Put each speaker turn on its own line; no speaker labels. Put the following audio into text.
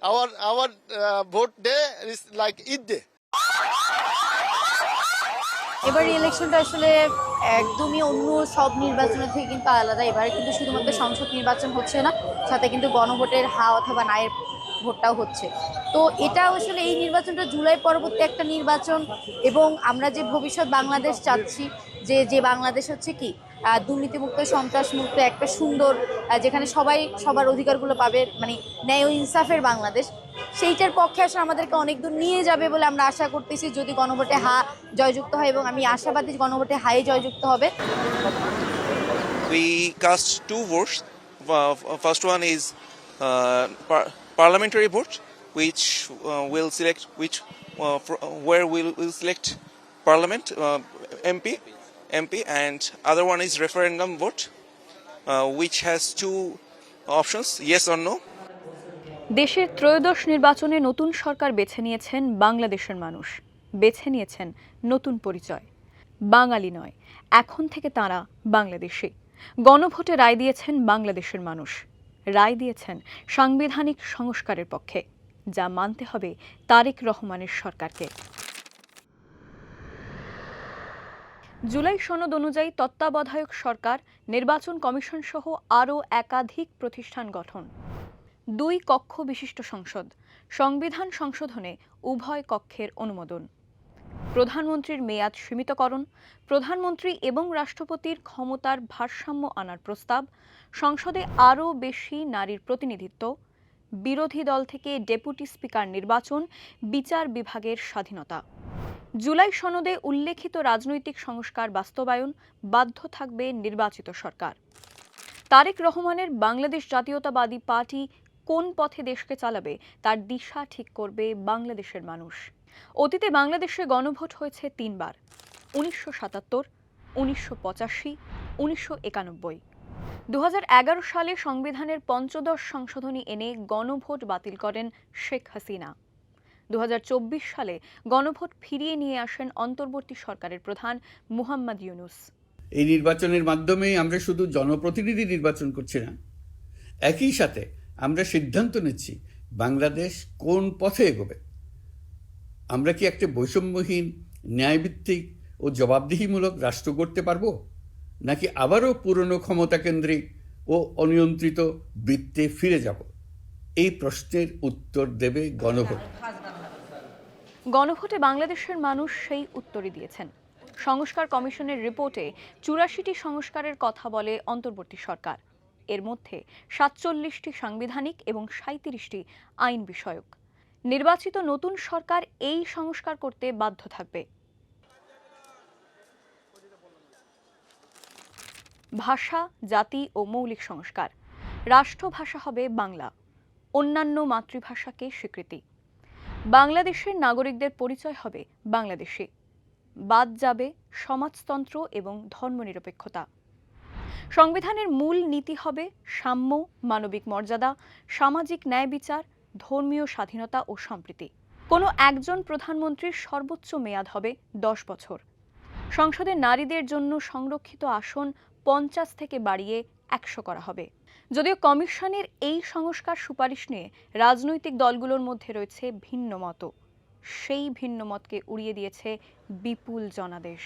Our vote day is like Eid day.
এবার ইলেকশনটা আসলে একদমই অন্য সব নির্বাচনের থেকে কিন্তু আলাদা। এবারে কিন্তু শুধুমাত্র সংসদ নির্বাচন হচ্ছে না, সাথে কিন্তু গণভোটের হা অথবা নায়ের ভোটটাও হচ্ছে। তো এটা আসলে এই নির্বাচনটা জুলাই পরবর্তী একটা নির্বাচন, এবং আমরা যে ভবিষ্যৎ বাংলাদেশ চাচ্ছি, যে বাংলাদেশ হচ্ছে কি দুর্নীতিমুক্ত, সন্ত্রাসমুক্ত একটা সুন্দর, যেখানে সবাই সবার অধিকারগুলো পাবে, মানে ন্যায় ও ইনসাফের বাংলাদেশ, সেইটার পক্ষে আসলে আমাদেরকে অনেক দূর নিয়ে যাবে বলে আমরা আশা করতেছি, যদি গণভোটে হা জয়যুক্ত হয়, এবং আমি আশাবাদী গণভোটে হাই জয়যুক্ত হবে।
We cast two votes. First one is parliamentary vote, which will select where we'll select parliament MP, and other one is referendum vote, which has two options, yes or no.
দেশের ত্রয়োদশ নির্বাচনে নতুন সরকার বেছে নিয়েছেন বাংলাদেশের মানুষ, বেছে নিয়েছেন নতুন পরিচয়। বাঙালি নয়, এখন থেকে তাঁরা বাংলাদেশি। গণভোটে রায় দিয়েছেন বাংলাদেশের মানুষ, রায় দিয়েছেন সাংবিধানিক সংস্কারের পক্ষে, যা মানতে হবে তারেক রহমানের সরকারকে। জুলাই সনদ অনুযায়ী তত্ত্বাবধায়ক সরকার, নির্বাচন কমিশন সহ আরও একাধিক প্রতিষ্ঠান গঠন, 2 কক্ষ বিশিষ্ট সংসদ, সংবিধান সংশোধনে উভয় কক্ষের অনুমোদন, প্রধানমন্ত্রীর মেয়াদ সীমিতকরণ, প্রধানমন্ত্রী এবং রাষ্ট্রপতির ক্ষমতার ভারসাম্য আনার প্রস্তাব, সংসদে আরও বেশি নারীর প্রতিনিধিত্ব, বিরোধী দল থেকে ডেপুটি স্পিকার নির্বাচন, বিচার বিভাগের স্বাধীনতা। জুলাই সনদে উল্লেখিত রাজনৈতিক সংস্কার বাস্তবায়ন বাধ্য থাকবে নির্বাচিত সরকার। তারেক রহমানের বাংলাদেশ জাতীয়তাবাদী পার্টি কোন পথে দেশকে চালাবে তার দিশা ঠিক করবে বাংলাদেশের মানুষ। অতীতে বাংলাদেশে গণভোট হয়েছে 3 বার, 1977, 1985, 1991। 2011 সালে সংবিধানের 15 সংশোধনী এনে গণভোট বাতিল করেন শেখ হাসিনা। 2024 সালে গণভোট ফিরিয়ে নিয়ে আসেন অন্তর্বর্তী সরকারের প্রধান মুহাম্মদ ইউনূস।
এই নির্বাচনের মাধ্যমে আমরা শুধু জনপ্রতিনিধি নির্বাচন করছি না, একই সাথে আমরা সিদ্ধান্ত নিচ্ছি বাংলাদেশ কোন পথে এগোবে। আমরা কি একটা বৈষম্যহীন, ন্যায়ভিত্তিক ও জবাবদিহিমূলক রাষ্ট্র গড়তে পারবো, নাকি আবারও পুরনো ক্ষমতাকেন্দ্রিক ও অনিয়ন্ত্রিত বৃত্তে ফিরে যাব? এই প্রশ্নের উত্তর দেবে গণভোট।
গণভোটে বাংলাদেশের মানুষ সেই উত্তরই দিয়েছেন। সংস্কার কমিশনের রিপোর্টে 84টি সংস্কারের কথা বলে অন্তর্বর্তী সরকার। এর মধ্যে 47টি সাংবিধানিক এবং 37টি আইন বিষয়ক। নির্বাচিত নতুন সরকার এই সংস্কার করতে বাধ্য থাকবে। ভাষা, জাতি ও মৌলিক সংস্কার। রাষ্ট্রভাষা হবে বাংলা, অন্যান্য মাতৃভাষাকে স্বীকৃতি। বাংলাদেশের নাগরিকদের পরিচয় হবে বাংলাদেশি। বাদ যাবে সমাজতন্ত্র এবং ধর্মনিরপেক্ষতা। সংবিধানের মূল নীতি হবে সাম্য, মানবিক মর্যাদা, সামাজিক ন্যায় বিচার, ধর্মীয় স্বাধীনতা ও সম্প্রীতি। কোনো একজন প্রধানমন্ত্রীর সর্বোচ্চ মেয়াদ হবে 10 বছর। সংসদে নারীদের জন্য সংরক্ষিত আসন 50 থেকে বাড়িয়ে 100 করা হবে। যদিও কমিশনের এই সংস্কার সুপারিশ নিয়ে রাজনৈতিক দলগুলোর মধ্যে রয়েছে ভিন্ন মত, সেই ভিন্ন মতকে উড়িয়ে দিয়েছে বিপুল জনাদেশ।